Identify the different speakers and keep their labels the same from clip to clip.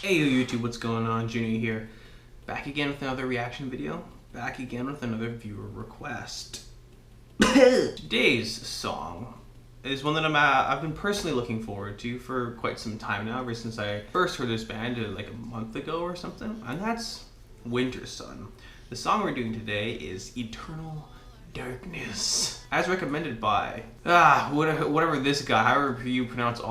Speaker 1: Hey YouTube, what's going on? Juniio here. Back again with another reaction video. Back again with another viewer request. Today's song is one that I've been personally looking forward to for quite some time now, ever since I first heard this band like a month ago or something, and that's Wintersun. The song we're doing today is Eternal Darkness, as recommended by whatever this guy, however you pronounce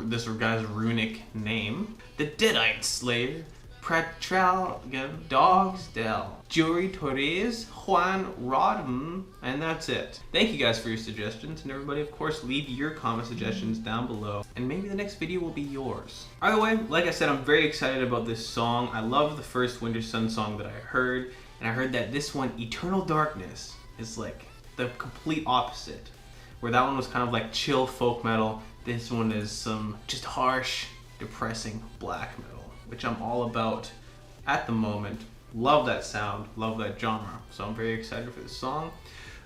Speaker 1: this guy's runic name, the Deadite Slayer, Pratralgan Dogsdale, Jury Torres, Juan Rodden, and that's it. Thank you guys for your suggestions, and everybody, of course, leave your comment suggestions down below, and maybe the next video will be yours. Either way, like I said, I'm very excited about this song. I love the first Wintersun song that I heard, and I heard that this one, Eternal Darkness, is like the complete opposite. Where that one was kind of like chill folk metal, this one is some just harsh, depressing black metal, which I'm all about at the moment. Love that sound, love that genre, so I'm very excited for this song.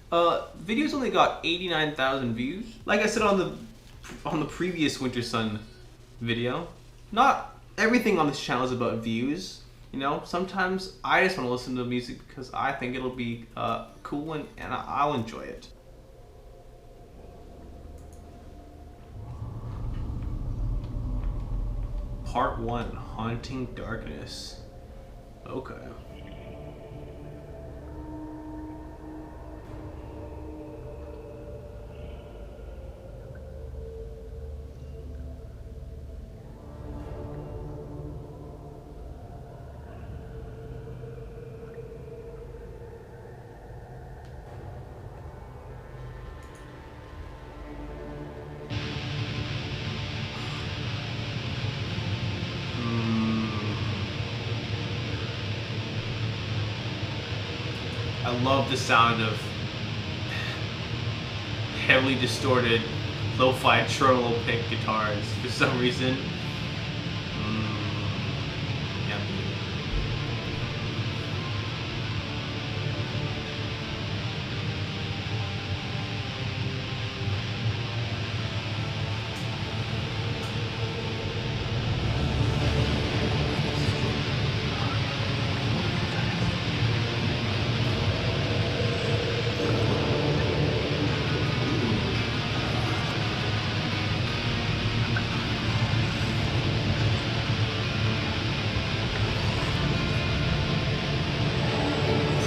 Speaker 1: Video's only got 89,000 views. Like I said on the previous Wintersun video, not everything on this channel is about views. You know, sometimes I just want to listen to music because I think it'll be cool and I'll enjoy it. Part 1, Haunting Darkness. Okay. I love the sound of heavily distorted lo-fi treble pick guitars for some reason. Yeah.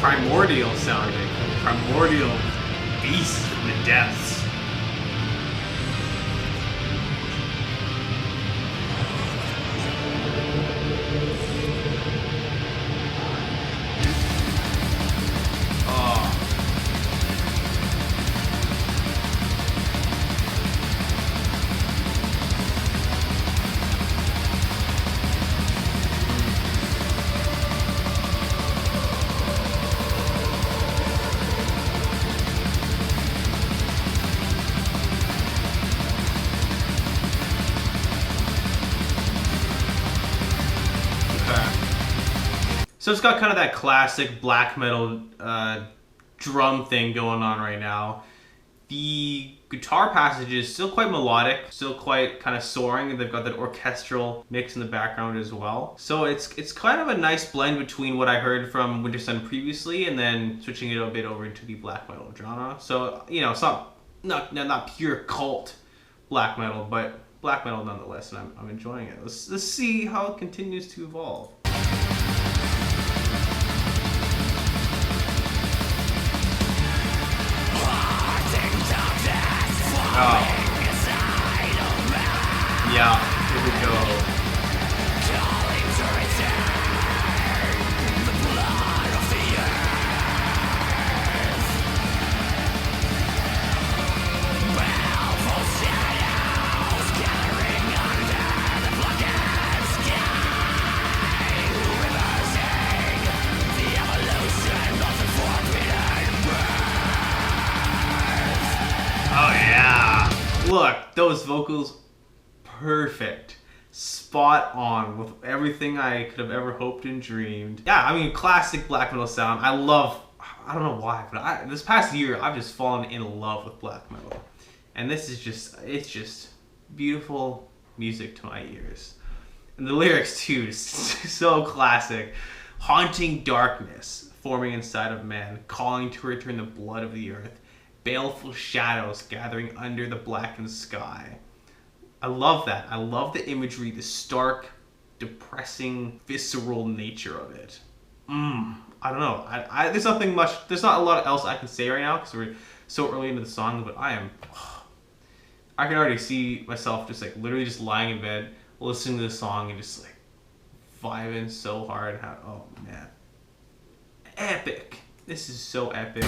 Speaker 1: Primordial sounding, primordial beast from the depths. So it's got kind of that classic black metal drum thing going on right now. The guitar passage is still quite melodic, still quite kind of soaring, and they've got that orchestral mix in the background as well. So it's kind of a nice blend between what I heard from Wintersun previously and then switching it a bit over into the black metal genre. So, you know, it's not pure cult black metal, but black metal nonetheless, and I'm enjoying it. Let's see how it continues to evolve. Oh. Yeah, here we go. Look, those vocals, perfect. Spot on with everything I could have ever hoped and dreamed. Yeah, I mean, classic black metal sound. I don't know why, but this past year, I've just fallen in love with black metal. And this is it's just beautiful music to my ears. And the lyrics too, so classic. Haunting darkness forming inside of man, calling to return the blood of the earth. Baleful shadows gathering under the blackened sky. I love that. I love the imagery, the stark, depressing, visceral nature of it. I don't know. There's nothing much. There's not a lot else I can say right now because we're so early into the song. But I can already see myself just like literally just lying in bed, listening to the song and just like vibing so hard. Oh man, epic! This is so epic.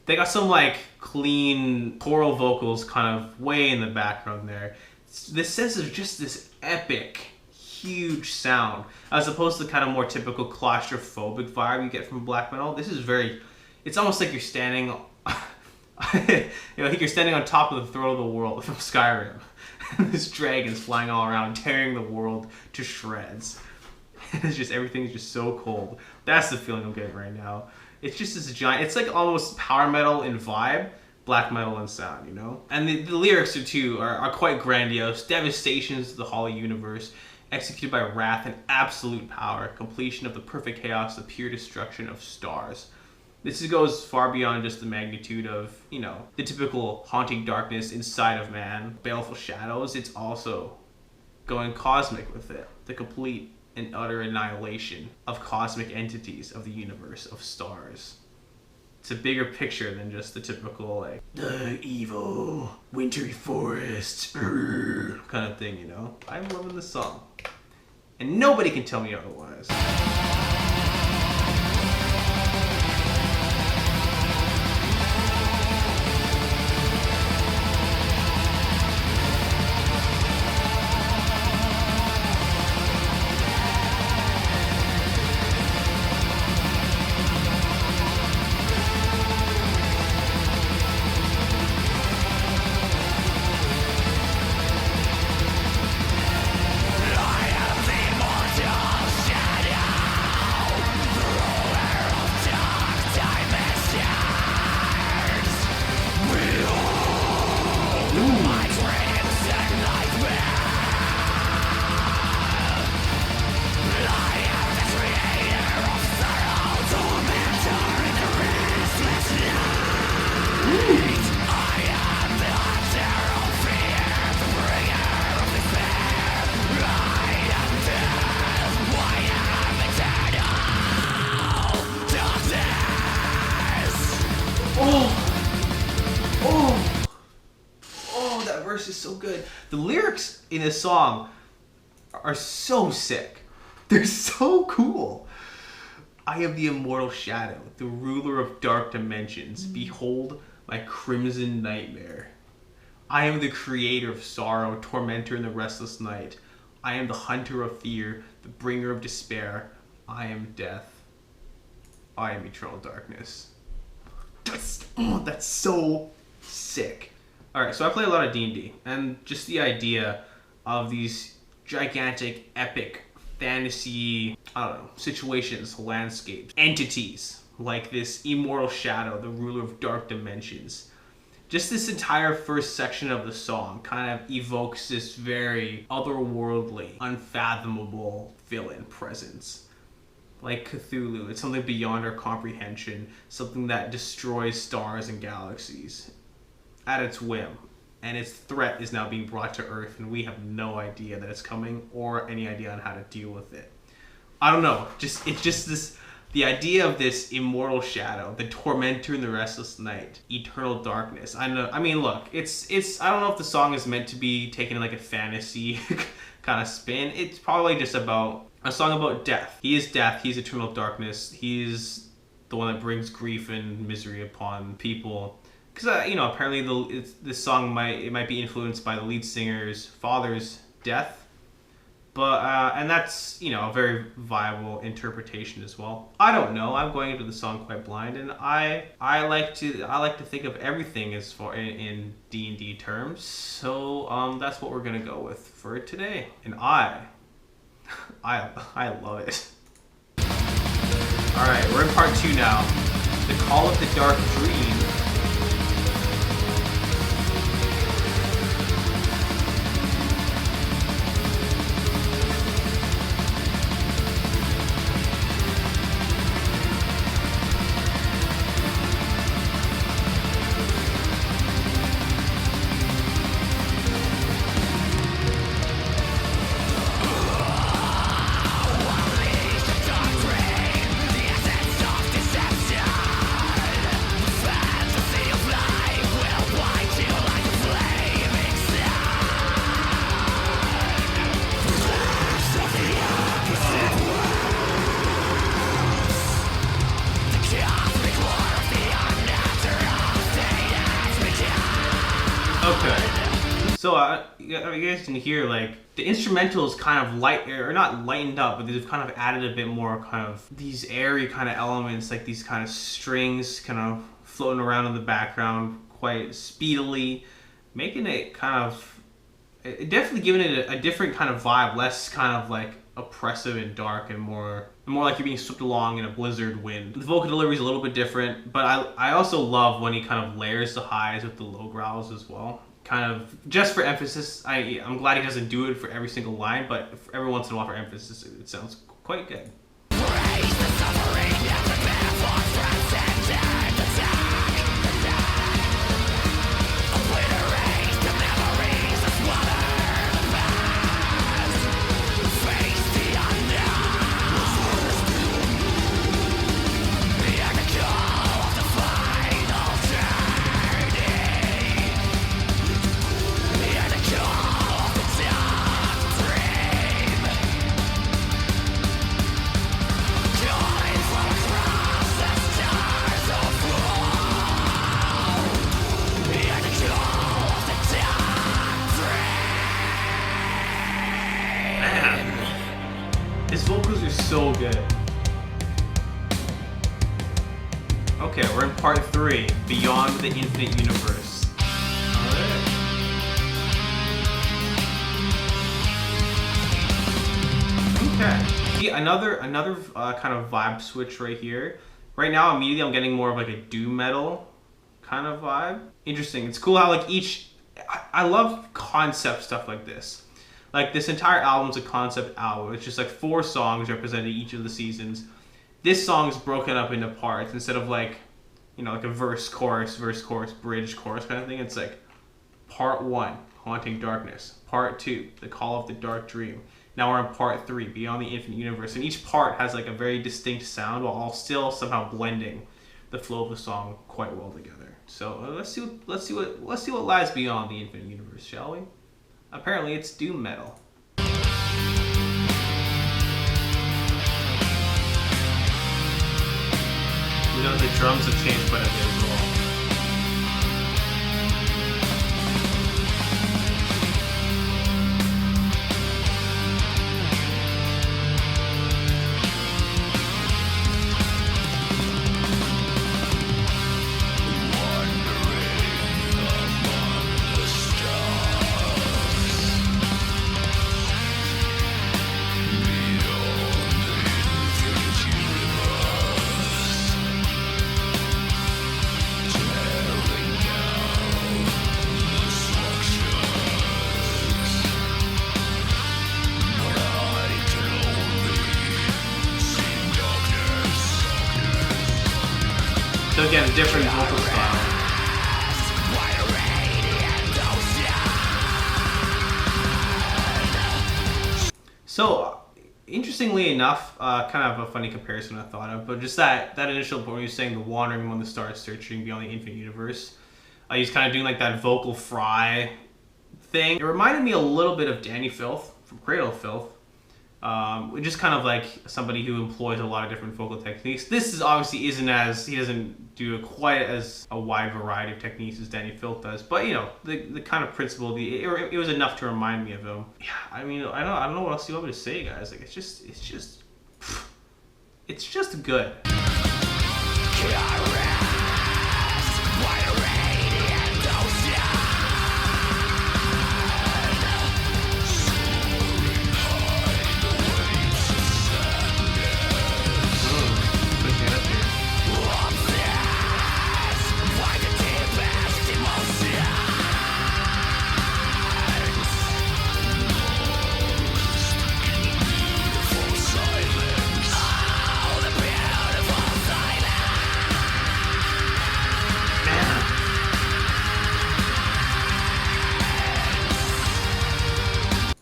Speaker 1: They got some like clean choral vocals kind of way in the background there. This sense of just this epic, huge sound, as opposed to the kind of more typical claustrophobic vibe you get from black metal. This is very, it's almost like you're standing, like you're standing on top of the throne of the world from Skyrim. And this dragon's flying all around, tearing the world to shreds. It's just, everything's just so cold. That's the feeling I'm getting right now. It's just this giant, it's like almost power metal in vibe, black metal in sound, you know? And the lyrics are quite grandiose. Devastations to the hollow universe, executed by wrath and absolute power, completion of the perfect chaos, the pure destruction of stars. This goes far beyond just the magnitude of, the typical haunting darkness inside of man, baleful shadows. It's also going cosmic with it, the complete and utter annihilation of cosmic entities of the universe, of stars. It's a bigger picture than just the typical, like, the evil, wintry forest, kind of thing, I'm loving this song. And nobody can tell me otherwise. That verse is so good. The lyrics in this song are so sick. They're so cool. I am the immortal shadow, the ruler of dark dimensions. Behold my crimson nightmare. I am the creator of sorrow, tormentor in the restless night. I am the hunter of fear, the bringer of despair. I am death. I am eternal darkness. That's so sick. Alright, so I play a lot of D&D, and just the idea of these gigantic, epic, fantasy, situations, landscapes, entities, like this immortal shadow, the ruler of dark dimensions. Just this entire first section of the song kind of evokes this very otherworldly, unfathomable villain presence. Like Cthulhu, it's something beyond our comprehension, something that destroys stars and galaxies at its whim. And its threat is now being brought to Earth, and we have no idea that it's coming or any idea on how to deal with it. I don't know, it's just this The idea of this immortal shadow, the tormentor in the restless night, eternal darkness. I know. I mean, look, it's. I don't know if the song is meant to be taken like a fantasy kind of spin. It's probably just about a song about death. He is death. He's eternal darkness. He's the one that brings grief and misery upon people. Because you know, apparently this song might be influenced by the lead singer's father's death. But and that's, you know, a very viable interpretation as well. I don't know. I'm going into the song quite blind, and I like to think of everything as far in D&D terms. So that's what we're gonna go with for today, and I love it. All right, we're in part 2 now. The Call of the Dark Dream. Okay, so you guys can hear, like, the instrumental is kind of light, or not lightened up, but they've kind of added a bit more kind of these airy kind of elements, like these kind of strings kind of floating around in the background quite speedily, making it kind of, definitely giving it a different kind of vibe, less kind of like oppressive and dark, and more like you're being swept along in a blizzard wind. The vocal delivery is a little bit different, but I also love when he kind of layers the highs with the low growls as well. Kind of just for emphasis. I'm glad he doesn't do it for every single line, but every once in a while for emphasis, it sounds quite good.
Speaker 2: Praise the suffering as a metaphor transcendent attack. Obliterate the memories that smother the past. Face the unknown. Hear the call of the final journey. Hear the call of the dark dream. Calling from across the stars of flow. Hear the call of the dark dream.
Speaker 1: Man, his vocals are so good. Okay, we're in part 3, Beyond the Infinite Universe. Alright. Okay. See, another kind of vibe switch right here. Right now, immediately I'm getting more of like a doom metal kind of vibe. Interesting. It's cool how like I love concept stuff like this. Like this entire album's a concept album. It's just like 4 songs representing each of the seasons. This song's broken up into parts instead of like, you know, like a verse, chorus, bridge, chorus kind of thing. It's like part 1, Haunting Darkness. Part 2, The Call of the Dark Dream. Now we're in part 3, Beyond the Infinite Universe. And each part has like a very distinct sound while all still somehow blending the flow of the song quite well together. So let's see what lies beyond the Infinite Universe, shall we? Apparently it's doom metal. You know, the drums have changed quite a bit as well. So again, different vocal style. So, Interestingly enough, kind of a funny comparison I thought of, but just that initial point where you're saying the wandering among the stars, searching beyond the infinite universe. He's kind of doing like that vocal fry thing. It reminded me a little bit of Danny Filth from Cradle of Filth. Just kind of like somebody who employs a lot of different vocal techniques. This is obviously isn't as, he doesn't do quite as a wide variety of techniques as Danny Filth does, but you know, the kind of principle, it was enough to remind me of him. Yeah, I mean, I don't know what else you want me to say, guys. Like, it's just good.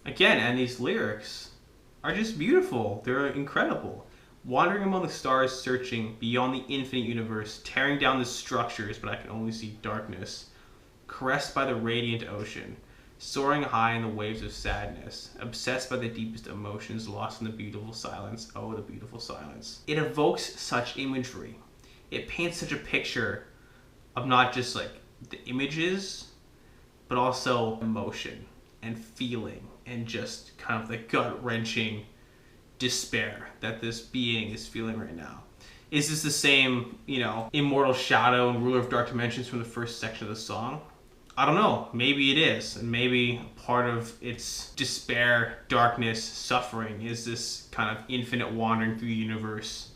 Speaker 1: Again, and these lyrics are just beautiful. They're incredible. Wandering among the stars, searching beyond the infinite universe, tearing down the structures, but I can only see darkness. Caressed by the radiant ocean, soaring high in the waves of sadness, obsessed by the deepest emotions, lost in the beautiful silence. Oh, the beautiful silence. It evokes such imagery. It paints such a picture of not just like the images, but also emotion and feeling and just kind of the gut-wrenching despair that this being is feeling right now. Is this the same, you know, immortal shadow and ruler of dark dimensions from the first section of the song? I don't know. Maybe it is. And maybe part of its despair, darkness, suffering is this kind of infinite wandering through the universe,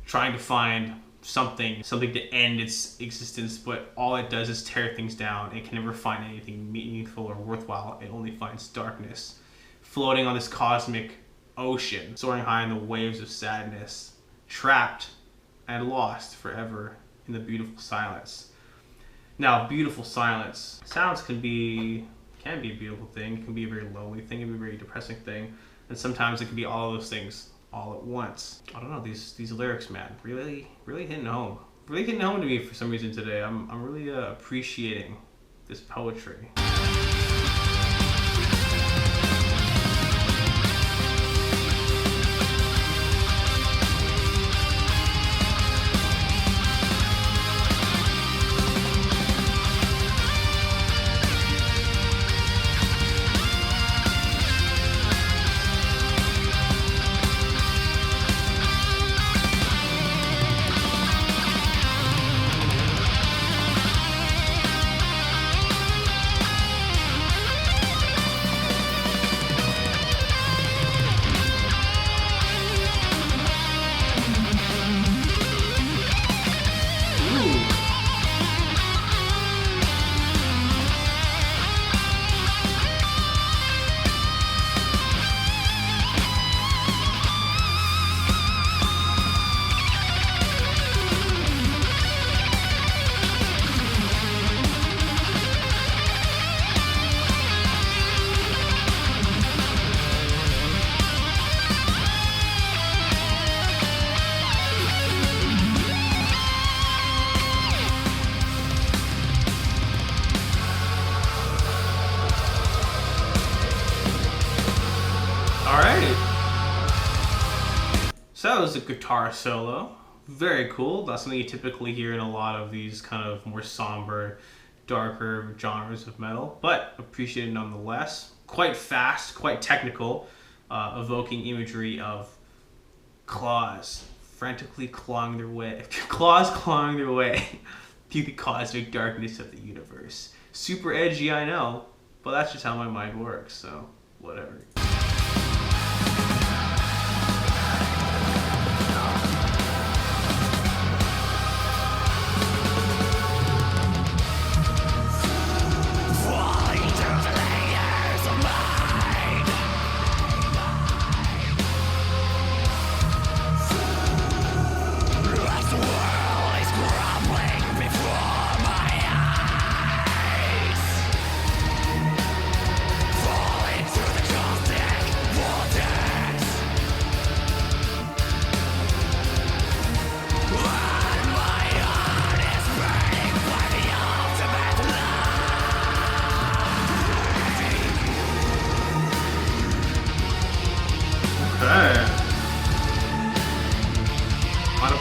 Speaker 1: trying to find something to end its existence, but all it does is tear things down. It can never find anything meaningful or worthwhile. It only finds darkness, floating on this cosmic ocean, soaring high in the waves of sadness, trapped and lost forever in the beautiful silence. Now, beautiful silence. Sounds can be a beautiful thing. It can be a very lonely thing. It can be a very depressing thing. And sometimes it can be all of those things all at once. I don't know, these lyrics, man, really hitting home. Really hitting home to me for some reason today. I'm really appreciating this poetry. So that was a guitar solo. Very cool. That's something you typically hear in a lot of these kind of more somber, darker genres of metal, but appreciated nonetheless. Quite fast, quite technical, evoking imagery of claws frantically clawing their way through the cosmic darkness of the universe. Super edgy, I know, but that's just how my mind works, so whatever.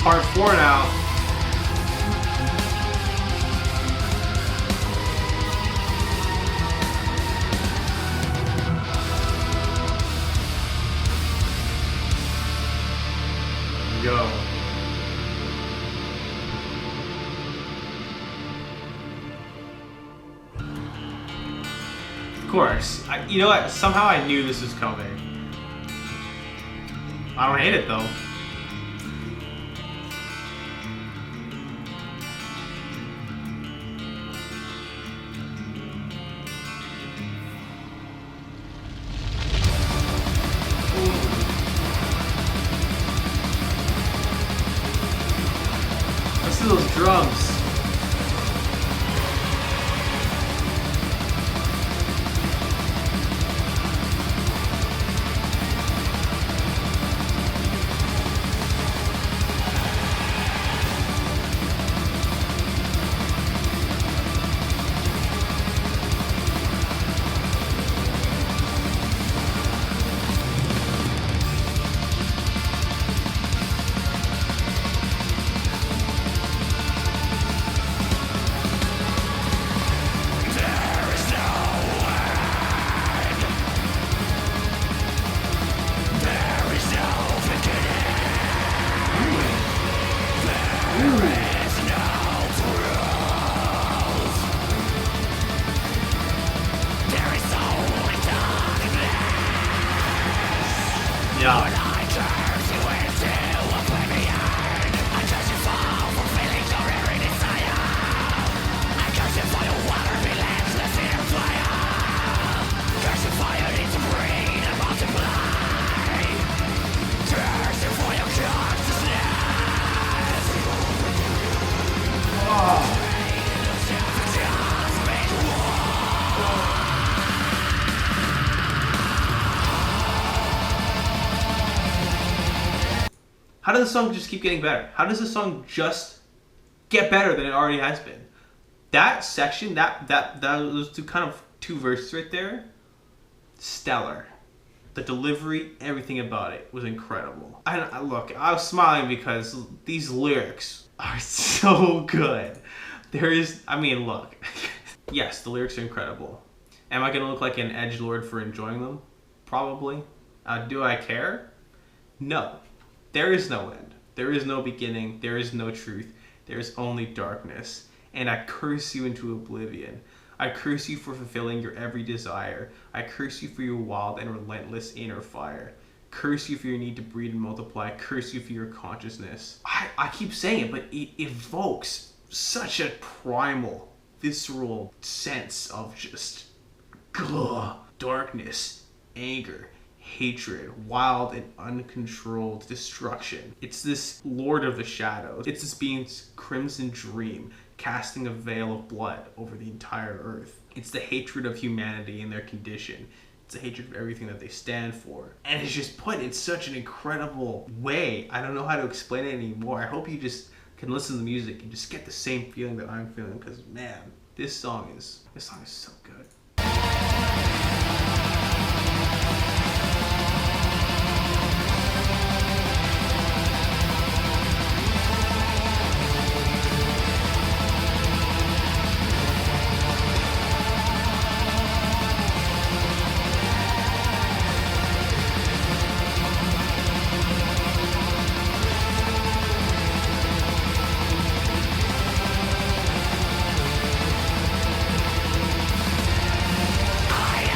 Speaker 1: part 4 now. Go. Of course. You know what? Somehow I knew this was coming. I don't hate it though. Listen to those drums. How does the song just keep getting better? How does the song just get better than it already has been? That section, those two verses right there, stellar. The delivery, everything about it was incredible. Look, I was smiling because these lyrics are so good. Look. Yes, the lyrics are incredible. Am I gonna look like an edgelord for enjoying them? Probably. Do I care? No. There is no end. There is no beginning. There is no truth. There is only darkness. And I curse you into oblivion. I curse you for fulfilling your every desire. I curse you for your wild and relentless inner fire. Curse you for your need to breed and multiply. Curse you for your consciousness. I keep saying it, but it evokes such a primal, visceral sense of just darkness, anger, hatred, wild and uncontrolled destruction. It's this Lord of the Shadows. It's this being's crimson dream, casting a veil of blood over the entire earth. It's the hatred of humanity and their condition. It's the hatred of everything that they stand for. And it's just put in such an incredible way. I don't know how to explain it anymore. I hope you just can listen to the music and just get the same feeling that I'm feeling, because man, this song is so good.
Speaker 2: I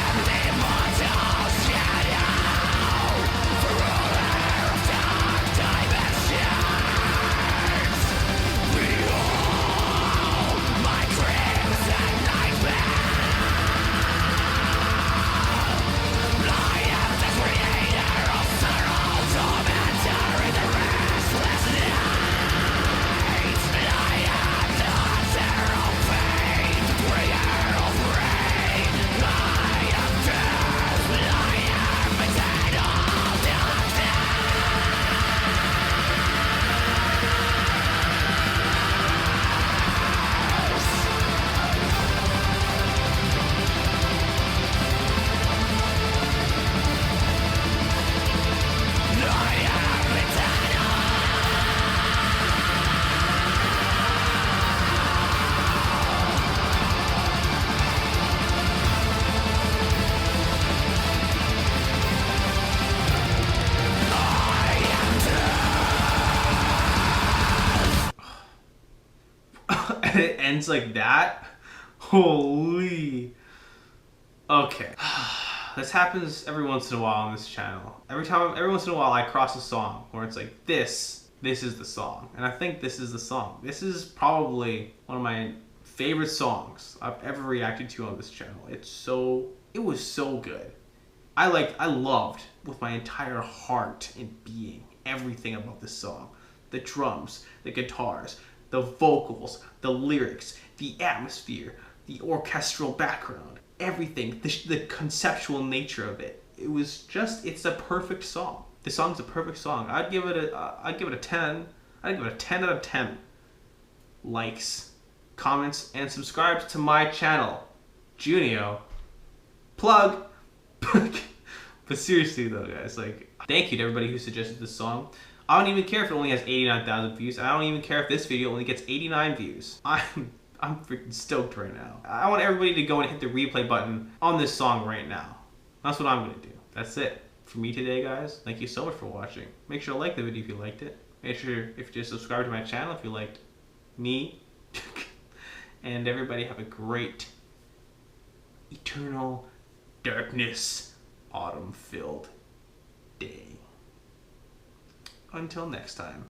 Speaker 1: and it ends like that. Holy. Okay. This happens every once in a while on this channel. Every once in a while I cross a song where it's like, this is the song. And I think this is the song. This is probably one of my favorite songs I've ever reacted to on this channel. It was so good. I loved with my entire heart and being everything about this song. The drums, the guitars, the vocals, the lyrics, the atmosphere, the orchestral background, everything, the conceptual nature of it. It's a perfect song. The song's a perfect song. I'd give it a 10. I'd give it a 10 out of 10. Likes, comments, and subscribes to my channel, Juniio. Plug. But seriously though, guys, like, thank you to everybody who suggested this song. I don't even care if it only has 89,000 views. I don't even care if this video only gets 89 views. I'm freaking stoked right now. I want everybody to go and hit the replay button on this song right now. That's what I'm gonna do. That's it for me today, guys. Thank you so much for watching. Make sure to like the video if you liked it. Make sure if you just subscribe to my channel if you liked me. And everybody have a great eternal darkness autumn filled day. Until next time.